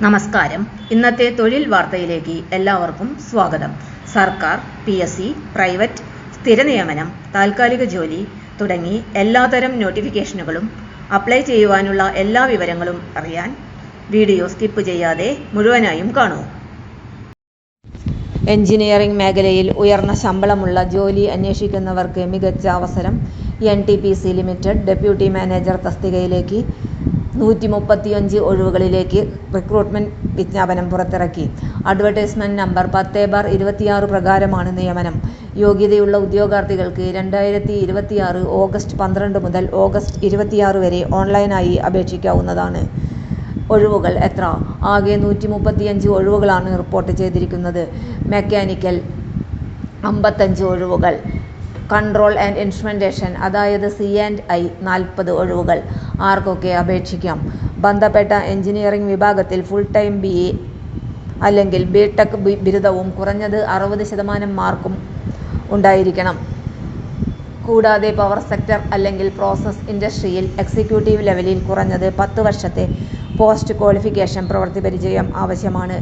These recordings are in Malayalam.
നമസ്കാരം. ഇന്നത്തെ തൊഴിൽ വാർത്തയിലേക്ക് എല്ലാവർക്കും സ്വാഗതം. സർക്കാർ, PSC, പ്രൈവറ്റ്, സ്ഥിര നിയമനം, താൽക്കാലിക ജോലി തുടങ്ങി എല്ലാതരം നോട്ടിഫിക്കേഷനുകളും അപ്ലൈ ചെയ്യുവാനുള്ള എല്ലാ വിവരങ്ങളും അറിയാൻ വീഡിയോ സ്കിപ്പ് ചെയ്യാതെ മുഴുവനായും കാണൂ. എഞ്ചിനീയറിംഗ് മേഖലയിൽ ഉയർന്ന ശമ്പളമുള്ള ജോലി അന്വേഷിക്കുന്നവർക്ക് മികച്ച അവസരം. NTPC ലിമിറ്റഡ് ഡെപ്യൂട്ടി മാനേജർ തസ്തികയിലേക്ക് 135 ഒഴിവുകളിലേക്ക് റിക്രൂട്ട്മെന്റ് വിജ്ഞാപനം പുറത്തിറക്കി. അഡ്വർടൈസ്മെന്റ് നമ്പർ 10/26 പ്രകാരമാണ് നിയമനം. യോഗ്യതയുള്ള ഉദ്യോഗാർത്ഥികൾക്ക് 2026 ഓഗസ്റ്റ് 12 മുതൽ ഓഗസ്റ്റ് 26 വരെ ഓൺലൈനായി അപേക്ഷിക്കാവുന്നതാണ്. ഒഴിവുകൾ എത്ര? ആകെ 135 ഒഴിവുകളാണ് റിപ്പോർട്ട് ചെയ്തിരിക്കുന്നത്. മെക്കാനിക്കൽ 55 ഒഴിവുകൾ. കൺട്രോൾ ആൻഡ് ഇൻസ്ട്രുമെന്റേഷൻ അതായത് C&I 40 ഒഴിവുകൾ. ആർക്കൊക്കെ അപേക്ഷിക്കാം? ബന്ധപ്പെട്ട എഞ്ചിനീയറിംഗ് വിഭാഗത്തിൽ ഫുൾ ടൈം BA അല്ലെങ്കിൽ BTech ബിരുദവും കുറഞ്ഞത് 60% മാർക്കും ഉണ്ടായിരിക്കണം. കൂടാതെ പവർ സെക്ടർ അല്ലെങ്കിൽ പ്രോസസ് ഇൻഡസ്ട്രിയിൽ എക്സിക്യൂട്ടീവ് ലെവലിൽ കുറഞ്ഞത് 10 വർഷത്തെ പോസ്റ്റ് ക്വാളിഫിക്കേഷൻ പ്രവൃത്തി പരിചയം ആവശ്യമാണ്.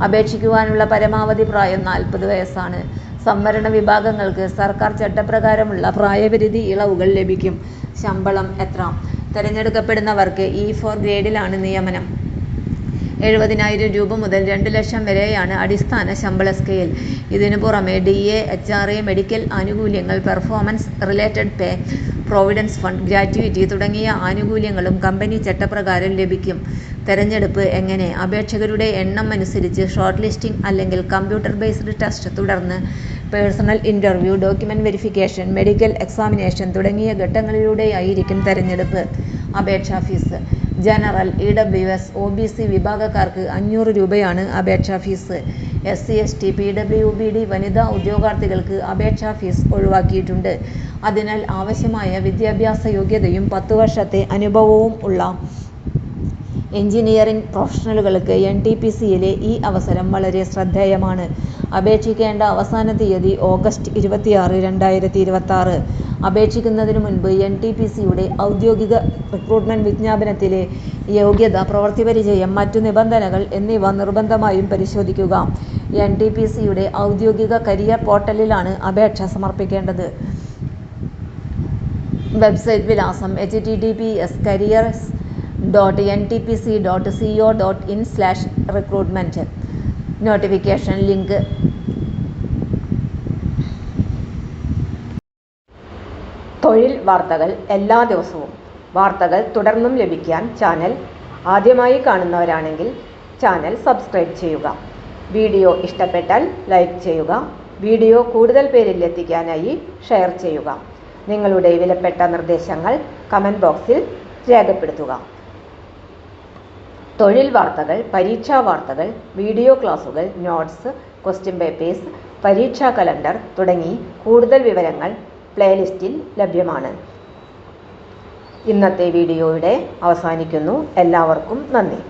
അപേക്ഷിക്കുവാനുള്ള പരമാവധി പ്രായം 40 വയസ്സാണ്. സംവരണ വിഭാഗങ്ങൾക്ക് സർക്കാർ ചട്ടപ്രകാരമുള്ള പ്രായപരിധി ഇളവുകൾ ലഭിക്കും. ശമ്പളം എത്ര? തിരഞ്ഞെടുക്കപ്പെടുന്നവർക്ക് E4 ഗ്രേഡിലാണ് നിയമനം. 70,000 രൂപ മുതൽ 2 ലക്ഷം വരെയാണ് അടിസ്ഥാന ശമ്പള സ്കെയിൽ. ഇതിനു പുറമെ DA, HRA, മെഡിക്കൽ ആനുകൂല്യങ്ങൾ, പെർഫോമൻസ് റിലേറ്റഡ് പേ, പ്രൊവിഡൻസ് ഫണ്ട്, ഗ്രാറ്റുവിറ്റി തുടങ്ങിയ ആനുകൂല്യങ്ങളും കമ്പനി ചട്ടപ്രകാരം ലഭിക്കും. തെരഞ്ഞെടുപ്പ് എങ്ങനെ? അപേക്ഷകരുടെ എണ്ണം അനുസരിച്ച് ഷോർട്ട് ലിസ്റ്റിംഗ് അല്ലെങ്കിൽ കമ്പ്യൂട്ടർ ബേസ്ഡ് ടെസ്റ്റ്, തുടർന്ന് personal interview, document verification, medical examination തുടങ്ങിയ ഘട്ടങ്ങളിലൂടെയായിരിക്കും തെരഞ്ഞെടുപ്പ്. അപേക്ഷാ ഫീസ്. ജനറൽ, EWS, OBC വിഭാഗക്കാർക്ക് 500 രൂപയാണ് അപേക്ഷാ ഫീസ്. SC, ST, PWBD വനിതാ ഉദ്യോഗാർത്ഥികൾക്ക് അപേക്ഷാ ഫീസ് ഒഴിവാക്കിയിട്ടുണ്ട്. അതിനാൽ ആവശ്യമായ വിദ്യാഭ്യാസ യോഗ്യതയും 10 വർഷത്തെ അനുഭവവും ഉള്ള എഞ്ചിനീയറിംഗ് പ്രൊഫഷണലുകൾക്ക് NTPCയിലെ ഈ അവസരം വളരെ ശ്രദ്ധേയമാണ്. അപേക്ഷിക്കേണ്ട അവസാന തീയതി ഓഗസ്റ്റ് 26, 2026. അപേക്ഷിക്കുന്നതിനു മുൻപ് NTPCയുടെ ഔദ്യോഗിക റിക്രൂട്ട്മെന്റ് വിജ്ഞാപനത്തിലെ യോഗ്യത, പ്രവൃത്തിപരിചയം, മറ്റു നിബന്ധനകൾ എന്നിവ നിർബന്ധമായും പരിശോധിക്കുക. NTPCയുടെ ഔദ്യോഗിക കരിയർ പോർട്ടലിലാണ് അപേക്ഷ സമർപ്പിക്കേണ്ടത്. വെബ്സൈറ്റ് വിലാസം https://careers.ntpc.co.in/recruitment. Notification link. തൊഴിൽ വാർത്തകൾ എല്ലാ ദിവസവും. വാർത്തകൾ തുടർന്നും ലഭിക്കാൻ ചാനൽ ആദ്യമായി കാണുന്നവരാണെങ്കിൽ ചാനൽ സബ്സ്ക്രൈബ് ചെയ്യുക. വീഡിയോ ഇഷ്ടപ്പെട്ടാൽ ലൈക്ക് ചെയ്യുക. വീഡിയോ കൂടുതൽ പേരിൽ എത്തിക്കാനായി ഷെയർ ചെയ്യുക. നിങ്ങളുടെ വിലപ്പെട്ട നിർദ്ദേശങ്ങൾ കമന്റ് ബോക്സിൽ രേഖപ്പെടുത്തുക. തൊഴിൽ വാർത്തകൾ, പരീക്ഷാ വാർത്തകൾ, വീഡിയോ ക്ലാസുകൾ, നോട്ട്സ്, ക്വസ്റ്റ്യൻ പേപ്പേഴ്സ്, പരീക്ഷാ കലണ്ടർ തുടങ്ങി കൂടുതൽ വിവരങ്ങൾ പ്ലേലിസ്റ്റിൽ ലഭ്യമാണ്. ഇന്നത്തെ വീഡിയോയുടെ അവസാനിക്കുന്നു. എല്ലാവർക്കും നന്ദി.